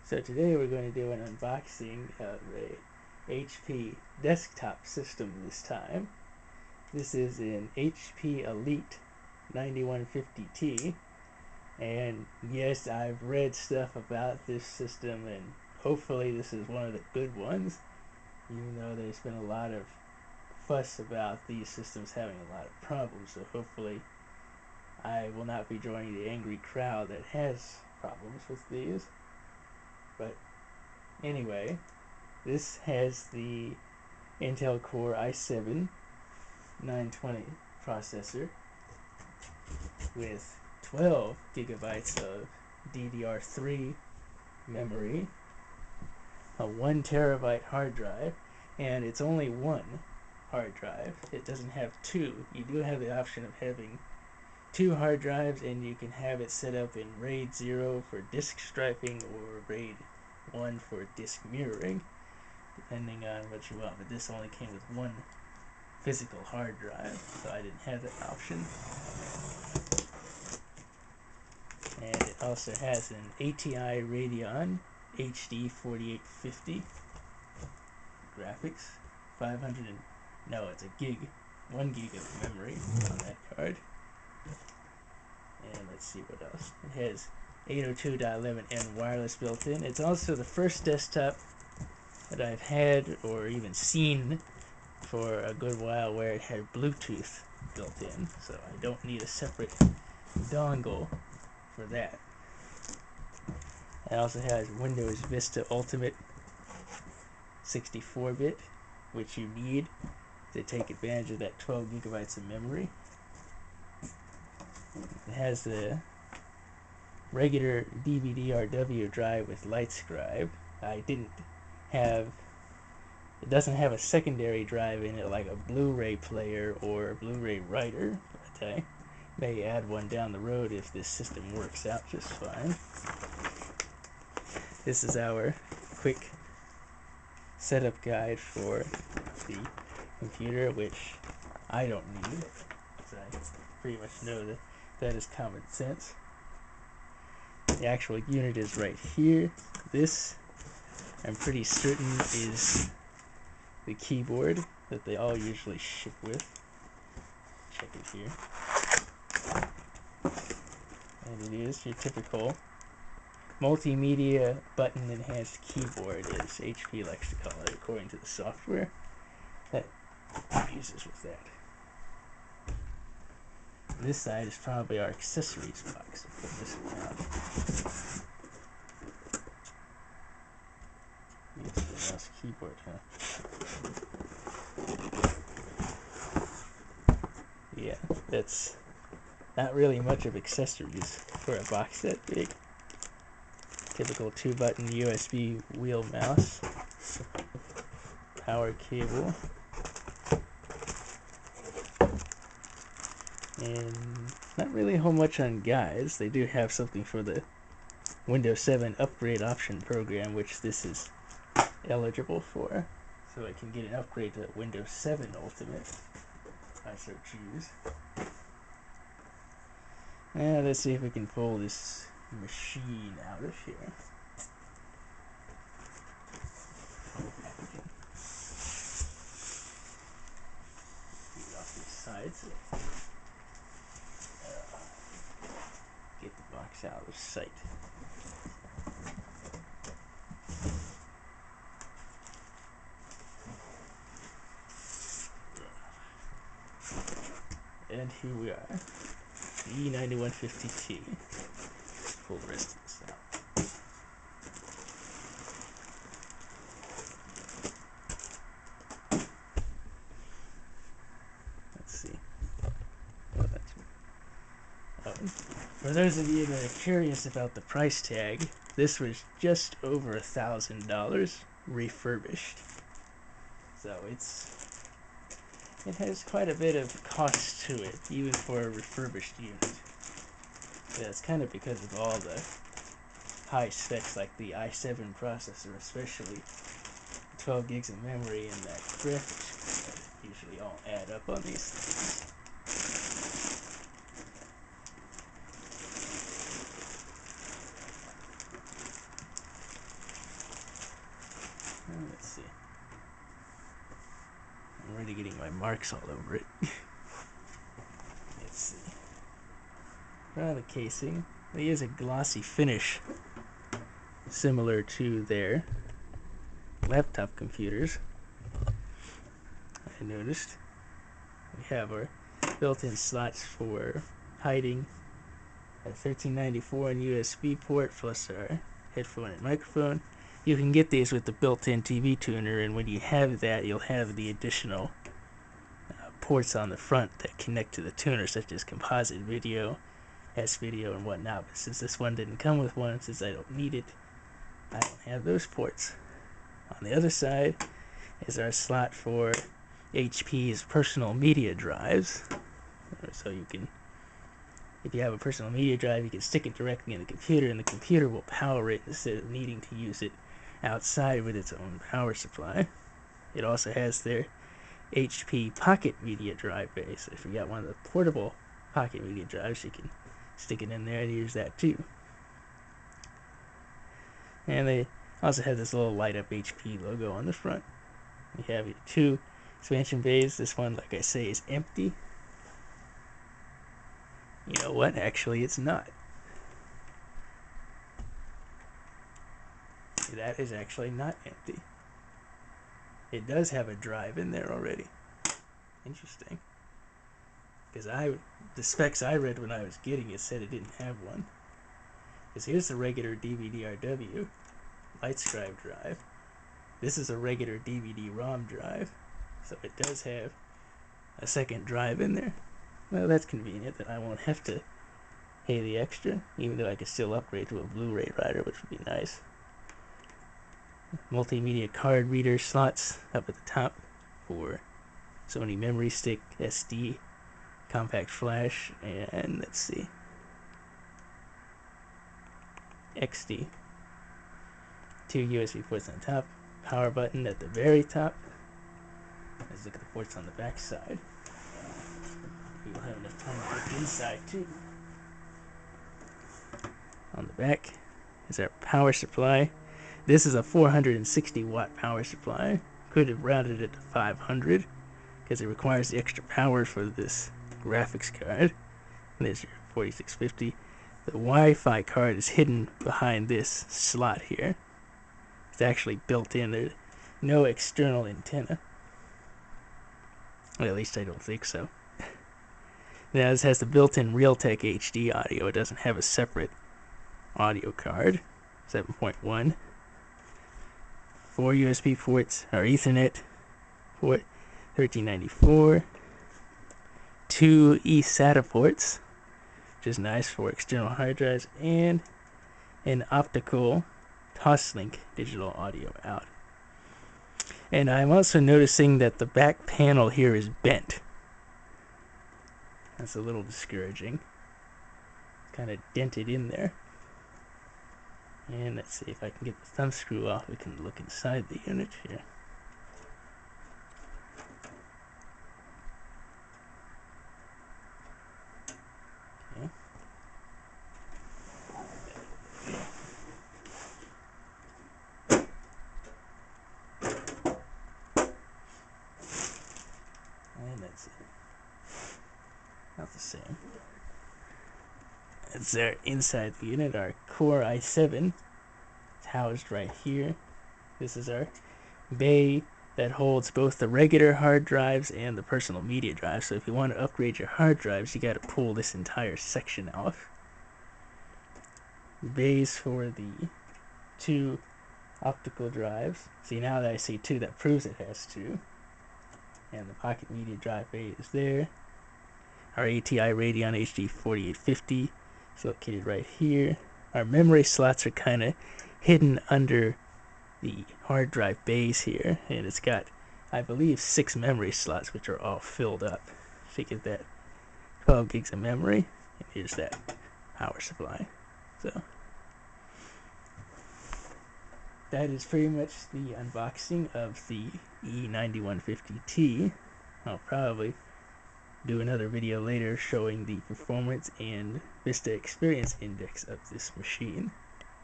So today we're going to do an unboxing of a HP desktop system this time. This is an HP Elite 9150T, and yes, I've read stuff about this system, and hopefully this is one of the good ones, even though there's been a lot of fuss about these systems having a lot of problems, so hopefully I will not be joining the angry crowd that has problems with these. But anyway, this has the Intel Core i7-920 processor with 12 gigabytes of DDR3 memory, a 1 terabyte hard drive, and it's only one hard drive. It doesn't have two. You do have the option of having two hard drives, and you can have it set up in RAID 0 for disk striping or RAID 1 for disk mirroring, depending on what you want. But this only came with one physical hard drive, so I didn't have that option. And it also has an ATI Radeon HD 4850 graphics, 1 gig of memory on that card. And let's see what else. It has 802.11n wireless built in. It's also the first desktop that I've had or even seen for a good while where it had Bluetooth built in, so I don't need a separate dongle for that. It also has Windows Vista Ultimate 64-bit, which you need to take advantage of that 12 gigabytes of memory. It has the regular DVD-ROM drive with Lightscribe. It doesn't have a secondary drive in it like a Blu-ray player or a Blu-ray writer, but I may add one down the road if this system works out just fine. This is our quick setup guide for the computer, which I don't need, because I pretty much know that that is common sense. The actual unit is right here. This, I'm pretty certain, is the keyboard that they all usually ship with. Check it here. And it is your typical multimedia button enhanced keyboard, as HP likes to call it, according to the software that uses with that. This side is probably our accessories box. Put this around. It's the mouse keyboard, huh? Yeah, that's not really much of accessories for a box that big. Typical 2-button USB wheel mouse, power cable, and not really a whole much on guides. They do have something for the Windows 7 upgrade option program, which this is eligible for, so I can get an upgrade to Windows 7 Ultimate if I so choose. Now let's see if we can pull this machine out of here. Get it off these sides. Get the box out of sight. And here we are, the E9150T. Let's pull the rest of this out. Let's see. For those of you that are curious about the price tag, this was just over $1,000 refurbished. So it has quite a bit of cost to it, even for a refurbished unit. Yeah, it's kind of because of all the high specs, like the i7 processor, especially 12 gigs of memory and that graphics that usually all add up on these things. Let's see. I'm already getting my marks all over it. Let's see. The casing. They use a glossy finish similar to their laptop computers. I noticed. We have our built-in slots for hiding a 1394 and USB port plus our headphone and microphone. You can get these with the built-in TV tuner, and when you have that, you'll have the additional ports on the front that connect to the tuner, such as composite video, S-video, and whatnot. But since this one didn't come with one, since I don't need it, I don't have those ports. On the other side is our slot for HP's personal media drives. So you can, if you have a personal media drive, you can stick it directly in the computer, and the computer will power it instead of needing to use it outside with its own power supply. It also has their HP Pocket Media Drive base. If you got one of the portable Pocket Media Drives, you can stick it in there and use that too. And they also have this little light up HP logo on the front. We have your two expansion bays. This one, like I say, is empty. You know what? Actually, it's not. That is actually not empty. It does have a drive in there already. Interesting. Because the specs I read when I was getting it said it didn't have one. Because here's the regular DVD-ROM Lightscribe drive. This is a regular DVD-ROM drive. So it does have a second drive in there. Well, that's convenient that I won't have to pay the extra, even though I could still upgrade to a Blu-ray writer, which would be nice. Multimedia card reader slots up at the top for Sony memory stick, SD, compact flash, and let's see, XD. Two USB ports on top, power button at the very top. Let's look at the ports on the back side. We'll have enough time to look inside too. On the back is our power supply. This is a 460 watt power supply. Could have rounded it to 500 because it requires the extra power for this graphics card. And there's your 4650. The Wi-Fi card is hidden behind this slot here. It's actually built in. There's no external antenna. Well, at least I don't think so. Now this has the built-in Realtek HD audio. It doesn't have a separate audio card. 7.1. 4 USB ports, or Ethernet port, 1394. 2 eSATA ports, which is nice for external hard drives, and an optical Toslink digital audio out. And I'm also noticing that the back panel here is bent. That's a little discouraging. Kind of dented in there. And let's see if I can get the thumb screw off. We can look inside the unit here. Okay. And that's it. Not the same. It's there inside the unit. Our Core i7 is housed right here. This is our bay that holds both the regular hard drives and the personal media drives. So if you want to upgrade your hard drives, you got to pull this entire section off. Bays for the 2 optical drives. See, now that I see 2, that proves it has 2. And the pocket media drive bay is there. Our ATI Radeon HD 4850 is located right here. Our memory slots are kind of hidden under the hard drive bays here, and it's got, I believe, 6 memory slots, which are all filled up. So you get that 12 gigs of memory, and here's that power supply. So that is pretty much the unboxing of the E9150T. I'll probably do another video later showing the performance and Vista Experience Index of this machine.